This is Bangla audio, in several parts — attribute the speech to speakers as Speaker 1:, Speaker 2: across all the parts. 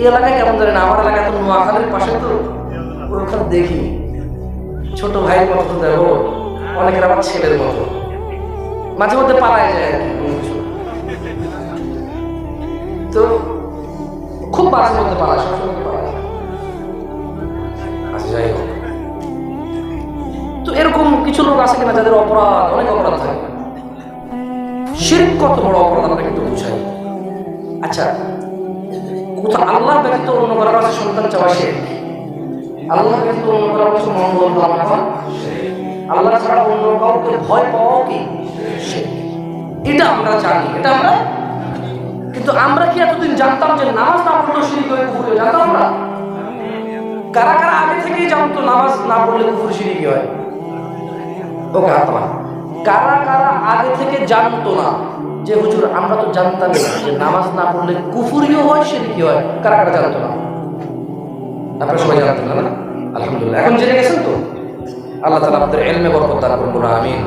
Speaker 1: এই এলাকায় কেমন জানেন, আমার এলাকায় তো নোয়াখালীর পাশে, তো ওখানে দেখি ছোট ভাইয়ের মতো দেখো, অনেকের আমার ছেলের মতো, মাঝে মধ্যে পালায় যায় আর কি। তো খুব মাঝে মধ্যে পালায়, সবসময় পালায়। আচ্ছা, যাই হোক, তো এরকম কিছু লোক আছে কিনা যাদের অপরাধ, অনেক অপরাধ থাকে। শিরক কত বড় অপরাধ আমরা কিন্তু বুঝাই। আচ্ছা, কোথাও আল্লাহ ব্যতীত অন্য কারো কাছে সন্তান চাওয়া শিরক, আল্লাহ ব্যতীত অন্য কারো কাছে মঙ্গল কামনা করা, আল্লাহ ছাড়া অন্য কাউকে ভয় পাওয়া কি শিরক। এটা আমরা জানি, এটা আমরা, কিন্তু আমরা কি এতদিন জানতাম যে নামাজ না পড়লে শিরক হয়ে কুফর হয়ে? জানতাম আমরা? কারা কারা আগে থেকেই জানতো নামাজ না পড়লে কুফর শিরক হয়? ওকে, আত্মা কারা কারা আগে থেকে জানতো না যে হুজুর আমরা তো জানতাম না যে নামাজ না পড়লে কুফরিও হয় শিরকি হয়? কারা কারা জানতো না? আপনারা সবাই জানতেন না? আলহামদুলিল্লাহ, এখন জেনে গেছেন তো। আল্লাহ তাআলা আপনাদের ইলমে বরকত দান করুন, আমিন।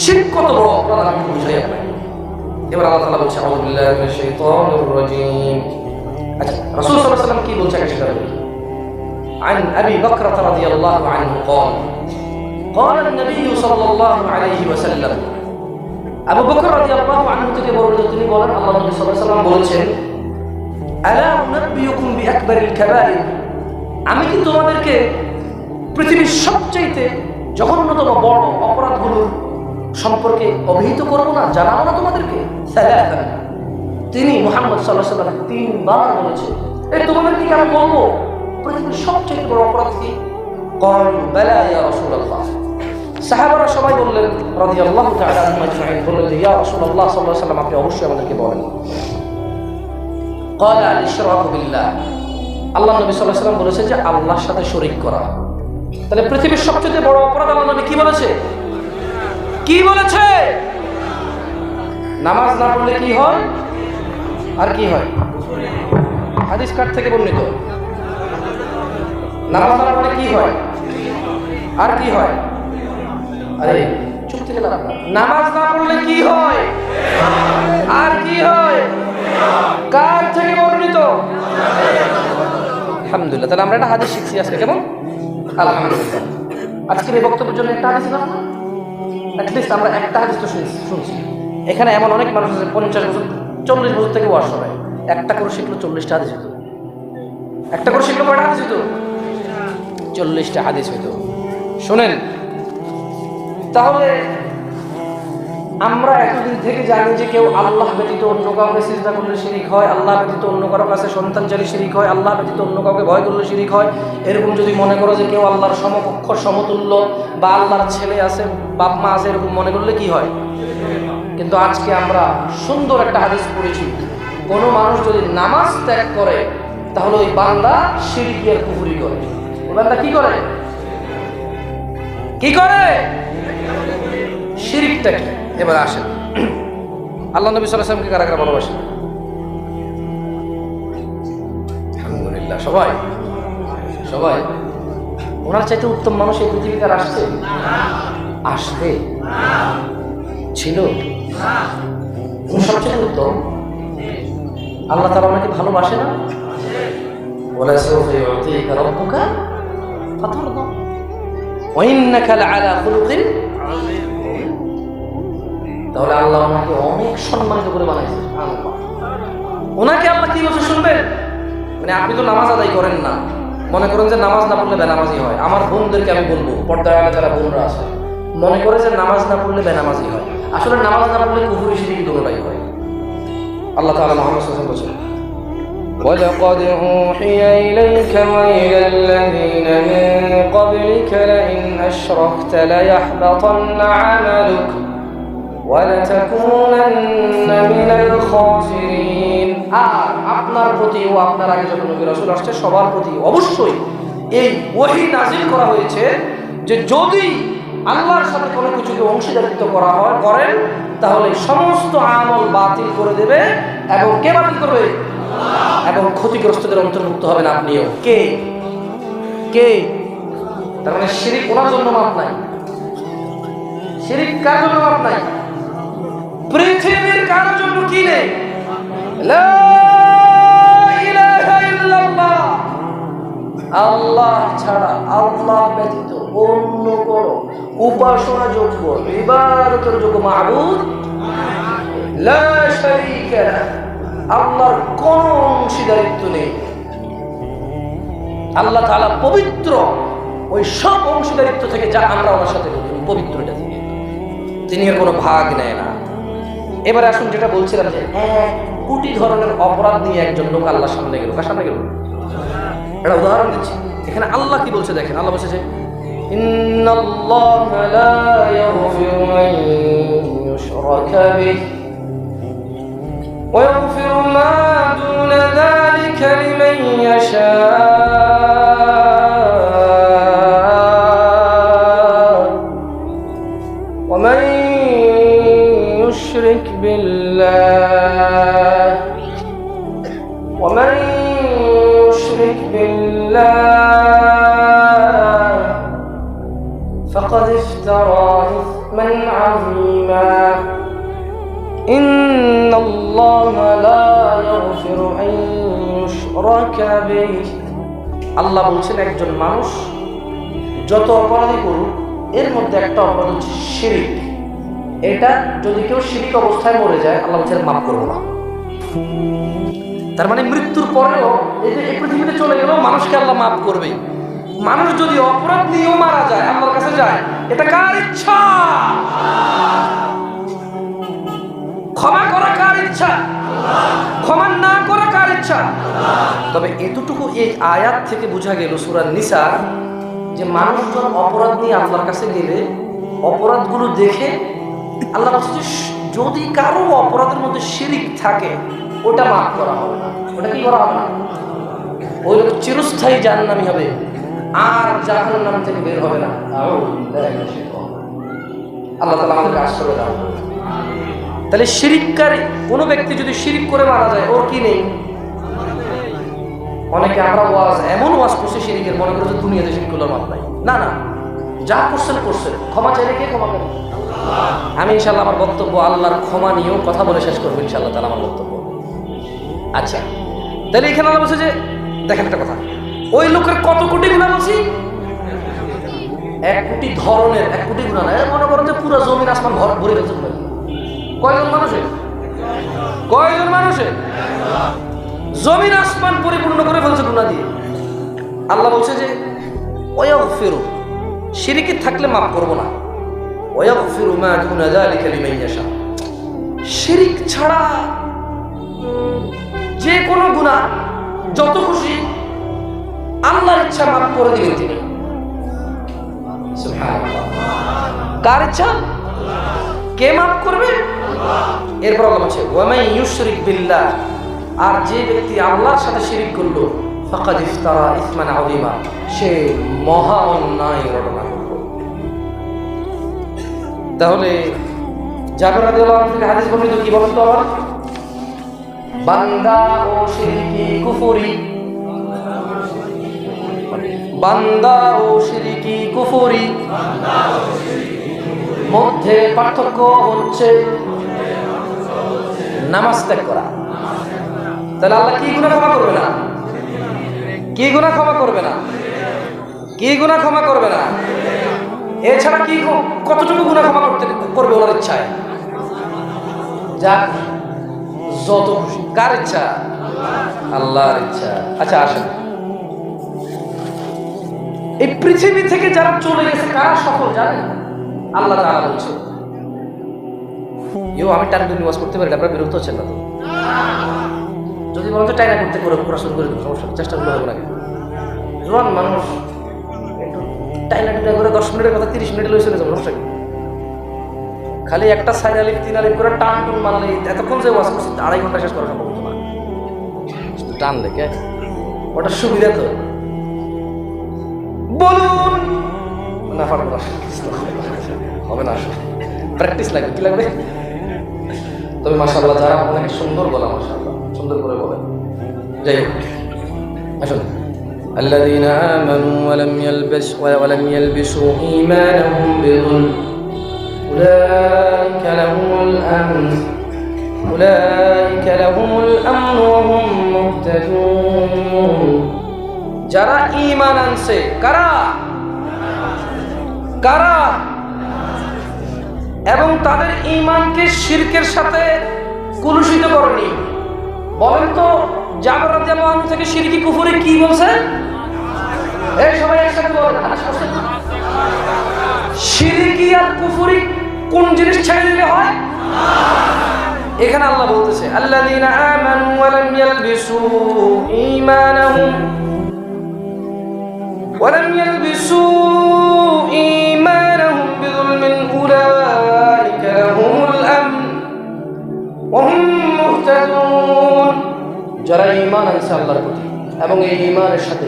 Speaker 1: শিরক কত বড় অপরাধ আমি বুঝাই আপনাকে। এবার আল্লাহ তাআলা বলছে আউযু বিল্লাহি মিনাশ শাইতানির রাজীম। আচ্ছা, রাসূল সাল্লাল্লাহু আলাইহি ওয়াসাল্লাম কি বলছে সেটা বলি। عن أبي بكرة رضي الله عنه قال قال النبي صلى الله عليه وسلم আবু বকর রাদিয়াল্লাহু আনহু থেকে বর্ণিত, তিনি বলেন আল্লাহ নবী সাল্লাল্লাহু আলাইহি ওয়াসাল্লাম বলেছেন, আলা উনাব্বিউকুম বিআকবারিল কাবাইর, আমি কি তোমাদেরকে পৃথিবীর সবচেয়ে জঘন্যতম বড় অপরাধগুলোর সম্পর্কে অবহিত করব না, জানাবো না তোমাদেরকে? সালাসান, তিনি মুহাম্মদ সাল্লাল্লাহু আলাইহি ওয়াসাল্লাম তিনবার বলেছেন, এই তোমাদেরকে কি আমি বলবো পৃথিবীর সবচেয়ে বড় অপরাধ কি? ক্বালু বালা ইয়া রাসূলুল্লাহ, সাহাবারা সবাই বললেন রাদিয়াল্লাহু তাআলা আনহুম আজমাইন, বললেন ইয়া রাসূলুল্লাহ সাল্লাল্লাহু আলাইহি ওয়াসাল্লাম আপনি অবশ্যই আমাদেরকে বলেন। ক্বালা আল ইশরাকু বিল্লাহ, আল্লাহ নবী সাল্লাল্লাহু আলাইহি ওয়াসাল্লাম বলেছে যে আল্লাহর সাথে শরীক করা। তাহলে পৃথিবীর সবচেয়ে বড় অপরাধ আল্লাহ নবী কি বলেছে? কি বলেছে? নামাজ না পড়লে কি হয় আর কি হয়? হাদিস কার থেকে বর্ণিত? নামাজ না পড়লে কি হয় আর কি হয়? আরে চুপ থেকে লাভ না। নামাজ না পড়লে কি হয় আর কি হয়? কার থেকে বর্ণিত? আলহামদুলিল্লাহ, তাহলে আমরা একটা হাদিস শিখছি আজকে, কেমন? আলহামদুলিল্লাহ। আজকের এই বক্তব্যের জন্য একটা হাদিস না, অ্যাটলিস্ট আমরা একটা হাদিস তো শুনছি। এখানে এমন অনেক মানুষ আছে 50 বছর 40 বছর থেকে ওয়াজ শোনায়, একটা করে শিখলো 40টা হাদিস হতো। একটা করে শিখলো কয়টা হাদিস হতো? 40টা হাদিস হতো। শোনেন, তাহলে আমরা এতদিন থেকে জানি যে কেউ আল্লাহ ব্যতীত অন্য কাউকে সিজদা করলে শিরিক হয়, আল্লাহ ব্যতীত অন্য কারো কাছে সন্তান চাইলে শিরিক হয়, আল্লাহ ব্যতীত অন্য কাউকে ভয় করলে শিরিক হয়। এরকম যদি মনে করো যে কেউ আল্লাহর সমকক্ষ সমতুল্য বা আল্লাহর ছেলে আছে, বাপ মা আছে, এরকম মনে করলে কি হয়? কিন্তু আজকে আমরা সুন্দর একটা হাদিস পড়েছি, কোনো মানুষ যদি নামাজ ত্যাগ করে তাহলে ওই বান্দা শিরকি আর কুফরি করে। ওই বান্দা কি করে? কি করে? শিরকটা কি? এবার আসেন, আল্লাহ নবী সাল্লাল্লাহু আলাইহি ওয়াসাল্লামকে কারা কারা ভালোবাসেন? আলহামদুলিল্লাহ, সবাই সবাই। ওনার চাইতে উত্তম মানুষ এই পৃথিবীতে আর আসছে? আসবে? ছিল? সবচেয়ে উত্তম। আল্লাহ তাআলা ওনাকে ভালোবাসে না? ওয়ালা সাউফা ইউতিকা রাব্বুকা ফাতারদা ওয়া ইন্নাকা লাআলা খুলুকিন আযীম। তাহলে আল্লাহ ওনাকে অনেক সম্মানিত করে বানাইছে। ওনাকে আল্লাহ কি বলছে শুনবেন? মানে আপনি তো নামাজ আদায় করেন না, মনে করেন যে নামাজ না পড়লে বেনামাজি হয়। আমার বোনদেরকে আমি বলবো, পর্দায় যারা বোনরা আছে, মনে করে যে নামাজ না পড়লে বেনামাজি হয়। আসলে নামাজ না পড়লে কুফরি শিরকি দুটোটাই হয়। আল্লাহ তাআলা মুহাম্মদ সাল্লাল্লাহু আলাইহি ওয়াসাল্লাম বলেছেন, وَلَقَدْ أُوحِيَ إِلَيْكَ وَإِلَى الَّذِينَ مِن قَبْلِكَ لَئِنْ أَشْرَكْتَ لَيَحْبَطَنَّ عَمَلُكَ وَلَتَكُونَنَّ مِنَ الْخَاسِرِينَ। আর আপনার প্রতি ও আপনার আগে যত নবী রাসূল আসছে সবার প্রতি অবশ্যই এই ওহী নাযিল করা হয়েছে যে যদি আল্লাহর সাথে কোনো কিছুকে অংশীদারিত্ব করা হয় করেন তাহলে সমস্ত আমল বাতিল করে দেবে। এবং কে বাতিল করবে? এবং ক্ষতিগ্রস্তদের অন্তর্ভুক্ত হবেন আপনিও। কে কে? তার মানে শিরক ওনার জন্য মাপ নাই। শিরক কার জন্য মাপ নাই? পৃথিবীর কারোর জন্য কি নেই। লা আল্লাহ ছাড়া, আল্লাহ ব্যতীত অন্য কোনো উপাসনাযোগ্য ইবাদতের যোগ্য মাবুদ লা শারীকা লাহ, আল্লাহর কোন অংশীদারিত্ব নেই। আল্লাহ তাআলা পবিত্র ওই সব অংশীদারিত্ব থেকে, যা আমরা ওনার সাথে করি পবিত্র এটা থেকে, তিনি এর কোনো ভাগ নেয় না। এবারে আসুন, যেটা বলছিলাম যে 1 কোটি ধরনের অপরাধ নিয়ে একজন লোক আল্লাহর সামনে গেল। কার সামনে গেল? একটা উদাহরণ দিচ্ছি। এখানে আল্লাহ কি বলছে দেখেন। আল্লাহ বলছে যে ইন্নাল্লাহা লা ইয়াগফিরু আন ইউশরাকা বিহি ওয়া ইয়াগফিরু মা দুনা যালিকা লিমান ইয়াশা। ওয়া মান ইউশরিক বিল্লাহ ওয়া মান يشرك بالله فقد افترى إثما عظيما إن الله لا يغفر أن يشرك به। আল্লাহ বলছেন একজন মানুষ যত অপরাধী করুক, এর মধ্যে একটা অপরাধ হচ্ছে শিরক। এটা যদি কেউ শিরক অবস্থায় মরে যায়, আল্লাহ বলছেন মাফ করবো না। তার মানে মৃত্যুর পরেও এই যে এই পৃথিবীতে চলে গেলেও মানুষকে আল্লাহ মাফ করবে। মানুষ যদি অপরাধ নিয়েও মারা যায়, আল্লাহর কাছে যায়, এটা কার ইচ্ছা? ক্ষমা করা কার ইচ্ছা? ক্ষমা না করা কার ইচ্ছা? তবে এতটুকু এই আয়াত থেকে বোঝা গেল সূরা নিসা, যে মানুষজন অপরাধ নিয়ে আল্লাহর কাছে গেলে অপরাধগুলো দেখে আল্লাহ বলছে যে যদি কারো অপরাধের মধ্যে শিরক থাকে, ওটা মাফ করা হবে না। ওটা কি করা হবে না? ওই লোক চিরস্থায়ী জাহান্নামী হবে, আর জাহান্নাম থেকে বের হবে না। আল্লাহ তাআলা আমাদেরকে আশ্রয় দান। তাহলে শিরককারী কোনো ব্যক্তি যদি শিরক করে মারা যায়, ওর কি নেই? অনেকে আমরা এমন ওয়াজ করছি শিরকের, মনে করছে দুনিয়াতে শিরকগুলোর মাপ নাই। না না, যা করছেন করছেন, ক্ষমা চাইলে কে ক্ষমা করে? আমি ইনশাআল্লাহ আমার বক্তব্য আল্লাহর ক্ষমা নিয়েও কথা বলে শেষ করবো ইনশাআল্লাহ তাআলা আমার বক্তব্য। আচ্ছা, তাহলে এখানে আল্লাহ বলছে যে দেখেন একটা কথা, ওই লোকের কত কোটি গুনাহ বলছি? 1 কোটি ধরনের, 1 কোটি গুনাহ না। মনে করেন যে পুরো জমিন আসমান ভরে ফেলছে। কয়জন মানুষে? কয়জন মানুষে? জমিন আসমান পরিপূর্ণ করে ফেলছে গুনাহ দিয়ে। আল্লাহ বলছে যে ওয়াগফিরু, শিরকে থাকলে মাফ করব না। ওয়াগফিরু মা দুনা যালিকা লিমান ইয়াশা, শিরক ছাড়া যে কোনো গুনাহ যত খুশি আল্লাহর ইচ্ছা মাফ করে দিবেন তিনি। সুবহানাল্লাহ। কার ইচ্ছা? কে মাফ করবে? এরপর আল্লাহ বলছে ওয়া মান ইউশরিক বিল্লাহ, আর যে ব্যক্তি আল্লাহর সাথে শিরক করলো, ফাকাদ ইফতারা ইসমান আযীমা, সে মহা অন্যায় ঘটনা করলো। তাহলে জাবের রাদিয়াল্লাহু আনহু থেকে হাদিস বর্ণিত, কি বলেন তো আবার? বান্দা ও শিরকি কুফরি, বান্দা ও শিরকি কুফরি মধ্যে পার্থক্য হচ্ছে নামাজ ত্যাগ করা। তাহলে আল্লাহ কি গুনাহ ক্ষমা করবে না? কি গুনাহ ক্ষমা করবে না? কি গুনাহ ক্ষমা করবে না? এছাড়া কি কতটুকু গুনাহ ক্ষমা করবে ওনার ইচ্ছায়? যা যত খুশি। কার ইচ্ছা? আল্লাহর ইচ্ছা। আচ্ছা আসেন, এই পৃথিবী থেকে যারা চলে গেছে কারা সফল জানেন? আল্লাহ তাআলা বলছে, আমি টান নিবাস করতে পারি, আপনারা বিরক্ত হচ্ছেন না তো? যদি বলেন তো টাইনা করতে করে পড়া শুরু করে দেবো, সমস্যা, চেষ্টা করলে হবে না। জোয়ান মানুষ একটু টাইনা টিনা করে 10 মিনিটের কথা 30 মিনিটে লই চলে যাবো, সমস্যা কি? খালি একটা 4 আলিফ 3 আলিফ করে টান টুন মারলে এতক্ষণ যে ওয়াজ করছি 2.5 ঘন্টা শেষ করা সম্ভব হতো না। টান লেগে ওটা সুবিধা তো। বলুন না, পারবো না, হবে না, প্র্যাকটিস লাগবে। কি লাগবে? তবে মাশাআল্লাহ যারা অনেক সুন্দর বলা, মাশাআল্লাহ সুন্দর করে বলে। যাই হোক, আসুন, الذين آمنوا ولم يلبسوا إيمانهم بظلم أولئك لهم الأمن وهم مهتدون। যারা ঈমান আনছে, কারা কারা এবং তাদের ঈমানকে শিরকের সাথে কলুষিত করেনি। বলেন তো জাবের রাদিয়াল্লাহু আনহু থেকে শিরকি কুফরি কি বলছে? এই সবাই একসাথে বলেন। শিরকি আর কুফরি কোন জিনিস ছেড়ে দিলে হয়? এখানে আল্লাহ বলতেছে আল্লাযীনা আমানু ওয়া লাম ইয়ালবিসু ঈমানাহুম বিযুলমিন উলাইকা লাহুমুল আমন ওয়া হুম মুহতাদুন। যারা ঈমান আনছে আল্লাহর প্রতি এবং এই ঈমানের সাথে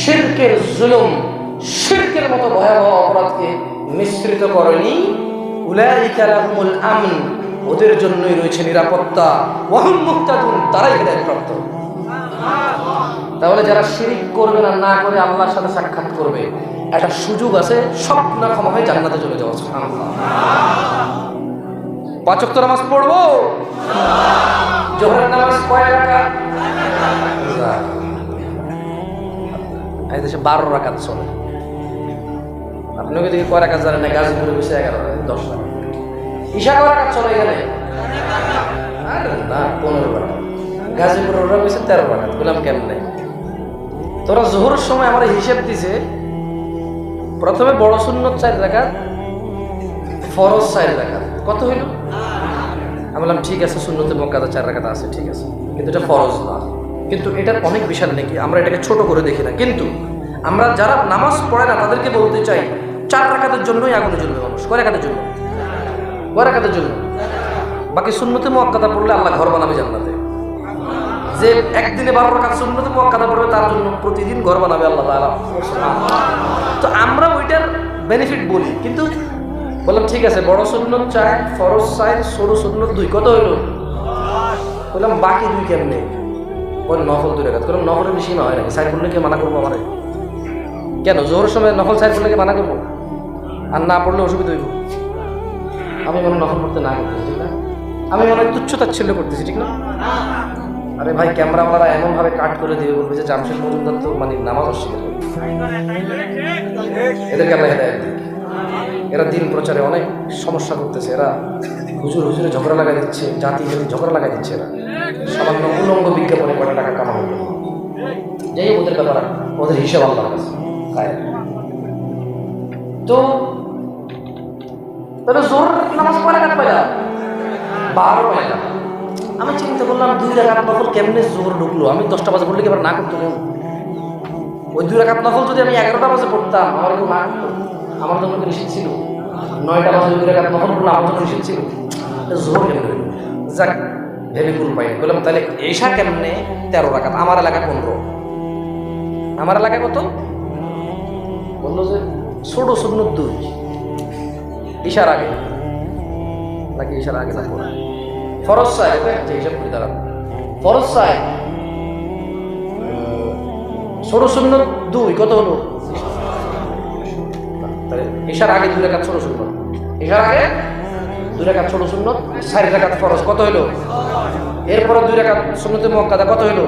Speaker 1: শিরকের জুলুম, শিরকের মতো ভয়াবহ অপরাধকে মিশ্রিত করেনি, উলাইকা লাহুমুল আমন, ওদের জন্যই রয়েছে নিরাপত্তা, ওয়া হুম মুহতাদুন, তারাই হেদায়েতপ্রাপ্ত। তাহলে যারা শিরিক করবে না করে আল্লাহর সাথে সাক্ষাৎ করবে, একটা সুযোগ আছে সব গুনাহ ক্ষমা হয়ে জান্নাতে চলে যাওয়া। সুবহানাল্লাহ। 5 ওয়াক্ত নামাজ পড়বো। জোহরের নামাজ কয় রাকাত? এই দেশে 12 রাকাত চলে। আপনি ওই দিকে কয় রাকাত জানেন না? গাজীপুরে বসে 11 রাকাত, 10 রাকাত। ঈশা কয় রাকাত চলে এখানে? আরে না, 15 রাকাত। গাজীপুরের ওরা বসে 13 রাকাত। বললাম কেমনে? তোরা জোহরের সময় আমার হিসেব দিছে, প্রথমে বড় সুন্নত 4 রাকাত, ফরজ 4 রাকাত। কত হইল? আমি বললাম ঠিক আছে, সুন্নতে মুআক্কাদা 4 রাকাত আছে, ঠিক আছে, কিন্তু এটা ফরজ না। কিন্তু এটার অনেক বিশাল নাকি, আমরা এটাকে ছোট করে দেখি না। কিন্তু আমরা যারা নামাজ পড়ে না তাদেরকে বলতে চাই 4 রাকাতের জন্যই আগুনে জ্বলবে মানুষ। কয় রাকাতের জন্য? কয় রাকাতের জন্য? বাকি সুন্নতে মুআক্কাদা পড়লে আল্লাহ ঘর বানাবে জান্নাতে। যে একদিনে 12 রাকাত সুন্নতে মুআক্কাদা পড়বে তার জন্য প্রতিদিন ঘর বানাবে আল্লাহ তাআলা। তো আমরা ওইটার বেনিফিট বলি, কিন্তু বললাম ঠিক আছে, বড় সুন্নত 4, ফরজ 4, ছোট সুন্নত 2, কত হইল? বললাম বাকি 2 কেমনে? বল নফল 2 রাকাত। বললাম নফলের বেশি না হয় নাকি? 4 পড়লে কি মানা করবো আমারে? কেন জোহরের সময় নফল 4 পড়লে কি মানা করবো? আর না পড়লে অসুবিধা হইব? আমি মনে নফল পড়তে না করতেছি, ঠিক না? আমি মনে তুচ্ছতাচ্ছিল্য করতেছি, ঠিক না? আরে ভাই, ক্যামেরাওয়ালারা এমন ভাবে কাট করে দিয়ে বলবে যে জামশেদ মজুমদার তো মানে নামাজ অস্বীকার করে। এদেরকে আমরা হেদায়েত দিই। এরা দিন প্রচারে অনেক সমস্যা করতেছে। এরা হুজুরে ঝগড়া লাগাই দিচ্ছে, জাতি ঝগড়া লাগাই দিচ্ছে। এরা সামান্য উলঙ্গ বিজ্ঞাপনে কত টাকা কামানো, যাই হোক ওদের ব্যাপার, ওদের হিসাব আল্লাহর কাছে। তো তাহলে জোহর নামাজ কয় রাকাত পড়া? 12 পড়া। আমি চিন্তা করলাম 2 রাকাত নফল কেমনে জোহর ঢুকলো? আমি 10টা বাজে পড়লে কি এবার না করতো? ওই 2 রাকাত নফল যদি আমি 11টা বাজে পড়তাম আমার কেউ না করতো? আমার জন্য নিষেধ ছিল। 9টা বাজে 2 রাকাত নফল পড়লে আমার জন্য নিষেধ ছিল। জোহর কেমনে হইল? যাক, ভেবে কুল পাইনি। বললাম তাহলে ঈশা কেমনে? 13 রাকাত। আমার এলাকা 15। আমার এলাকায় কত? বললো যে ছোট সুন্নত 2, ঈশার আগে নাকি ঈশার আগে না পড়া? ফরজ 4, যে হিসাব করে দাঁড়ান। ফরজ 4, ছোট সুন্নত 2, কত হলো? তাহলে ঈশার আগে 2 রাকাত ছোট সুন্নত, ঈশার আগে 2 রাকাত ছোট সুন্নত, 4 রাকাত ফরজ, কত হলো? এরপরে 2 রাকাত সুন্নতে মুআক্কাদা, কত হলো?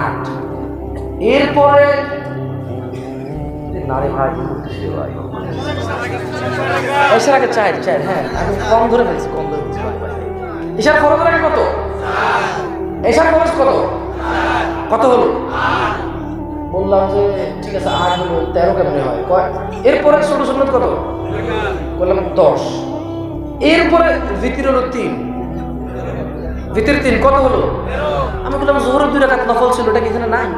Speaker 1: 8। এরপরে নারী ভাই ঈশার আগে 4, হ্যাঁ আমি কম ধরে ফেলছি। ঈশার ফরজ আগে কত? ঈশার ফরজ কত? কত হলো? বললাম যে ঠিক আছে 8 হলো, 13 কেমনে হয়? এরপরে ছোট সুন্নত কত? বললাম 10। এরপরে ভিতর হলো 3, ভিতর 3, কত হলো? আমি বললাম জোহরের 2 রাকাত নফল ছিল, ওটা কি এখানে নাই?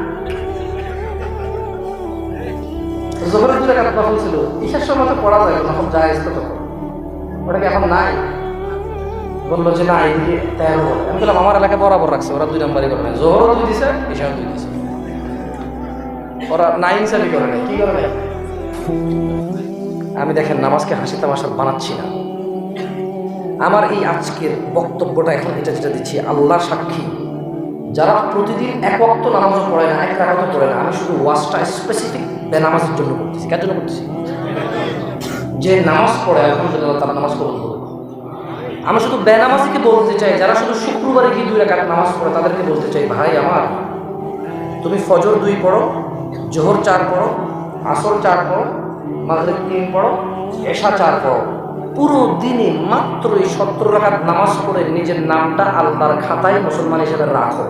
Speaker 1: জোহরের 2 রাকাত নফল ছিল, ঈশার সময় তো পড়া যায়, নফল জায়েজ তো তখন, ওটা কি এখন নাই? বললো যে না, এদিকে 13 বলে। আমি বললাম আমার এলাকায় বরাবর রাখছে, ওরা 2 নাম্বারই করে নেয়, জোহরও 2 দিছে, ঈশাও 2 দিছে। ওরা 9 সাবি করে নেয়। কি করে নেয়? আমি দেখেন নামাজকে হাসি তামাশা বানাচ্ছি না। আমার এই আজকের বক্তব্যটা এখন যেটা দিচ্ছি, আল্লাহর সাক্ষী, যারা প্রতিদিন 1 ওয়াক্ত নামাজও পড়ে না, 1 রাকাতও পড়ে না, আমি শুধু ওয়াজটা স্পেসিফিক বেনামাজের জন্য করতেছি। কার জন্য করতেছি? যে নামাজ পড়ে আলহামদুলিল্লাহ তার নামাজ কবুল হবে। আমি শুধু বেনামাজিকে বলতে চাই, যারা শুধু শুক্রবারে গিয়ে 2 রাকাত নামাজ পড়ে তাদেরকে বলতে চাই, ভাই আমার, তুমি ফজর 2 পড়ো, জোহর 4 পড়ো, আসর 4 পড়ো, মাগরিব 3 পড়ো, এশা 4 পড়ো। পুরো দিনে মাত্র এই 70 রাকাত নামাজ পড়ে নিজের নামটা আল্লাহর খাতায় মুসলমান হিসেবে রাখো।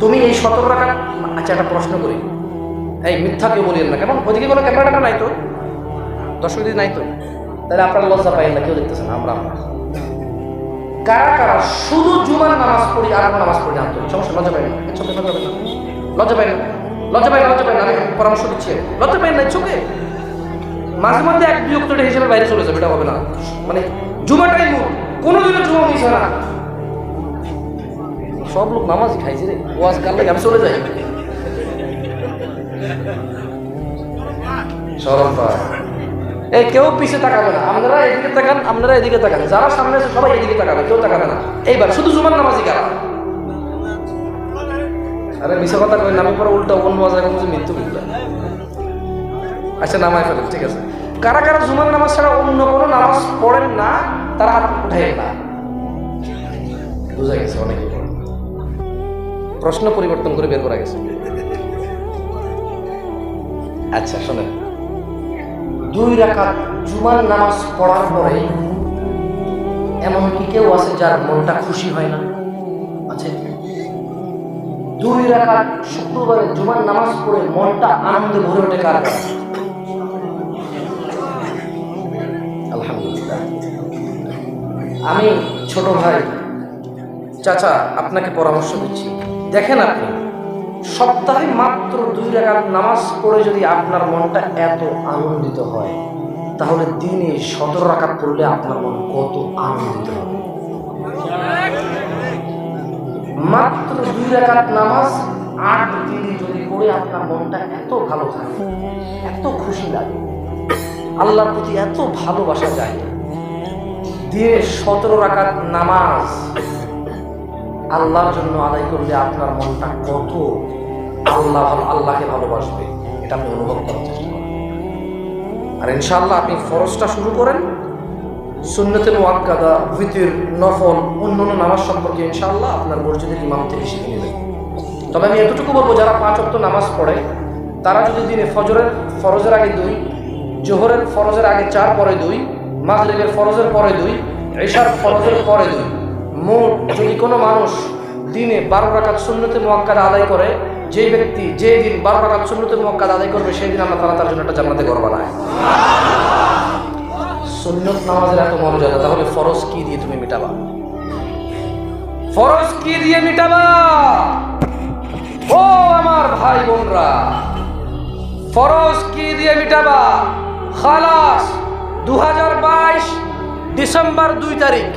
Speaker 1: তুমি এই 70 রাকাত, আচ্ছা একটা প্রশ্ন করি, এই মিথ্যা কেউ বলিয়েন না, কেমন ওইদিকে কোনো ক্যামেরাটা নাই তো, দর্শক দিদি নাই তো, তাহলে আপনারা লজ্জা পাইেন না, কেউ দেখতেছেন আমরা কারা কারা শুধু জুমার নামাজ পড়ি আর নামাজ পড়ি না, সমস্যা, লজ্জা পাই না, চোখে লজ্জা পাই না, লজ্জা পাই না, লজ্জা পাই না, লজ্জা পাই না, আমি পরামর্শ দিচ্ছি, লজ্জা পাই না চোখে, মাঝে মধ্যে এক বিরক্তটা হিসেবে বাইরে চলে যাবে, এটা হবে না, মানে জুমাটাই মূল, কোনোদিনও জুমা মিস হয় না। সব লোক নামাজ খাইছে রে, ওয়াজ কাল লাগে আমি চলে যাই, শরম পায়। এই কেউ পিছে তাকাবে না, আপনারা এদিকে তাকান, আপনারা এদিকে তাকান, যারা সামনে আছে সবাই এদিকে তাকাবে, কেউ তাকাবে না। এইবার শুধু জুমার নামাজি কারা? আরে মিশা কথা কই, নামে পরে উল্টা অন্য বাজায় কোনো মৃত্যু উল্টা। আচ্ছা নামায় ফেলেন, ঠিক আছে। কারা কারা জুমার নামাজ ছাড়া অন্য কোনো নামাজ পড়েন না, তারা হাত উঠাই না। বুঝা গেছে, অনেকে প্রশ্ন পরিবর্তন করে বের করা গেছে। আচ্ছা শোনেন, 2 রাকাত জুমার নামাজ পড়ার পরে এমন কি কেউ আছে যার মনটা খুশি হয় না? আছে। 2 রাকাত শুক্রবারে জুমার নামাজ পড়ে মনটা আনন্দে ভরে ওঠে কার কার? আলহামদুলিল্লাহ। আমি ছোট ভাই, চাচা আপনাকে পরামর্শ দিচ্ছি, দেখেন আপনি সপ্তাহে মাত্র 2 রাকাত নামাজ পড়ে যদি আপনার মনটা এত আনন্দিত হয়, তাহলে দিনে 17 রাকাত পড়লে আপনার মন কত আনন্দিত হবে। মাত্র 2 রাকাত নামাজ 8 দিনে যদি পড়ে আপনার মনটা এত ভালো থাকে, এত খুশি লাগে, আল্লাহর প্রতি এত ভালোবাসা যায়, দিনে 17 রাকাত নামাজ আল্লাহর জন্য আদায় করলে আপনার মনটা কত আল্লাহকে ভালোবাসবে, এটা আপনি অনুভব করার চেষ্টা করেন। আর ইনশাআল্লাহ আপনি ফরজটা শুরু করেন, সুন্নতে মুআক্কাদা, ভিতর, নফল, অন্যান্য নামাজ সম্পর্কে ইনশাআল্লাহ আপনার মসজিদের ইমাম থেকে শিখে নেবেন। তবে আমি এতটুকু বলবো, যারা 5 ওয়াক্ত নামাজ পড়ে তারা যদি দিনে ফরজের আগে 2, জোহরের ফরজের আগে 4 পরে 2, মাগরিবের ফরজের পরে 2, ইশার ফরজের পরে 2, মোট যদি কোনো মানুষ দিনে 12 রাকাত সুন্নতে মুআক্কাদা আদায় করে, যে ব্যক্তি যে দিন 12 রাকাত সুন্নতে মুআক্কাদা আদায় করবে, সেই দিন আল্লাহ তাআলা তার জন্য একটা জান্নাতে ঘর বানায়। সুন্নত নামাজের এত মর্যাদা, তাহলে ফরজ কি দিয়ে তুমি মিটাবা? ফরজ কি দিয়ে মিটাবা? ও আমার ভাই বোনরা, ফরজ কি দিয়ে মিটাবা? খালাস 2022 ডিসেম্বর 2 তারিখ,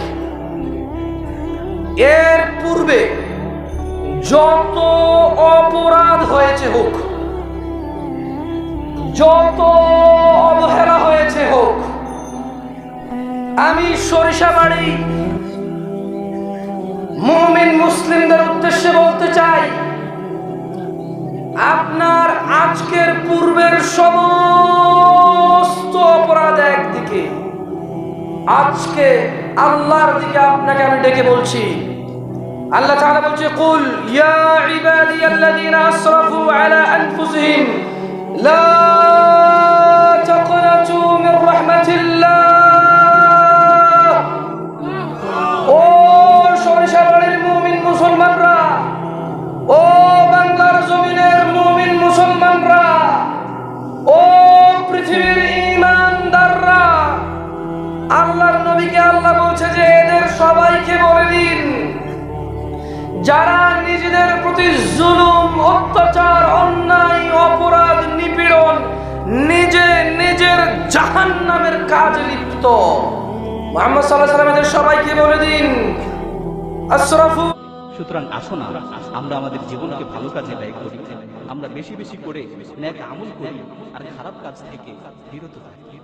Speaker 1: এর পূর্বে যত অপরাধ হয়েছে হোক, যত অবহেলা হয়েছে হোক, আমি সরিষাবাড়ি মুমিন মুসলিমদের উদ্দেশ্যে বলতে চাই, আপনার আজকের পূর্বের সমস্ত অপরাধ একদিকে, আজকে আল্লাহর দিকে আপনাকে আমি ডেকে বলছি। আল্লাহ তাআলা বলছে, কুল ইয়া ইবাদিয়াল্লাযীনা আসরাফু আলা আনফুসিহিম লা তাকনাতু মির রাহমাতিল্লাহ। ও সরিষাবাড়ির মুমিন মুসলমানরা, ও বাংলার জমিনের মুমিন মুসলমানরা, ও পৃথিবীর ঈমানদাররা, আল্লাহর নবীকে আল্লাহ বলছে যে এদের সবাইকে বলে দিন, যারা নিজেদের প্রতি জুলুম, অত্যাচার, অন্যায়, অপরাধ, নিপীড়ন, নিজের জাহান্নামের কাজে লিপ্ত, মুহাম্মদ সাল্লাল্লাহু আলাইহি ওয়াসাল্লাম সবাইকে বলে দিন আসরাফু।
Speaker 2: সুতরাং আসুন আমরা আমাদের জীবনকে ভালো কাজে ব্যয় করি, আমরা বেশি বেশি করে নেক আমল করি আর খারাপ কাজ থেকে বিরত থাকি।